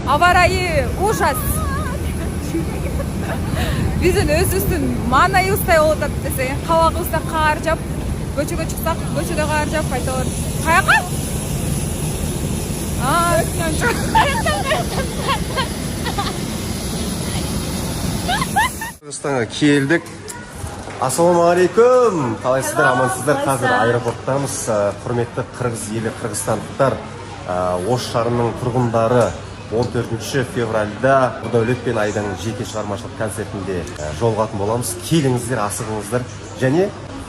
Ауа райы ужас. Біздің өзіміздің маңайы ұстай олатады десе, қауағы ұста қар жап, көшеге шықсақ, көшеде қар жап, қайталар. Қаяққа? Қырғызстанға келдік. Ассалаумағалейкум. Қалайсыздар, амансыздар? Қазір аэропорттамыз. Құрметті қырғыз елі, қырғызстандықтар, Ош шарының тұрғындары 14 февральда Нұрдәулет пен Айданың жеке шығармашылық концертінде жолығатын боламыз. Келіңіздер, асығыңыздар. Және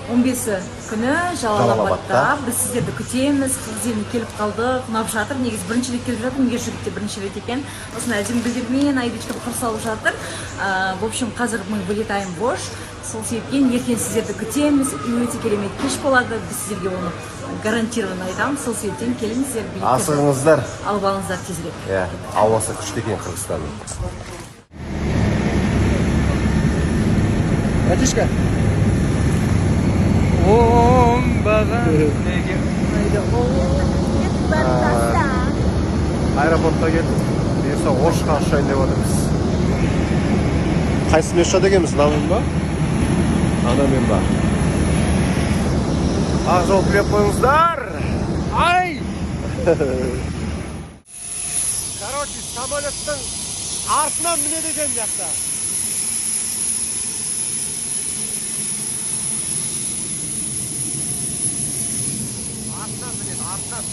15 күні Жалалабадта біз сіздерді күтеміз. Қырғыз еліне келіп қалдық, ұнап жатыр. Негізі бірінші рет келіп жатыр, неге жүректе бірінші рет екен. Осындай әдемі гүлдермен Айдычка қарсы алып жатыр. В общем, қазір мы вылетаем в Ош. Сол себептен ертең сіздерді күтеміз. Өте керемет кеш болады. Біз сіздерге оны гарантированно айтамыз. Сол себептен келіңіздер, асығыңыздар, алып алыңыздар тезірек. Ауасы күшті екен Қырғызстанның. Батюшка. Аэропортқа келдік. Бұйырса Ошқа ұшайын деп отырмыз. Қайсымен ұшады екенбіз? Мынамен ба? Анамен ба? Ақ жол тілеп қойыңыздар. Ай! Короче, самолеттің артынан мінеді екен жақта. Артынан мінеді, артынан.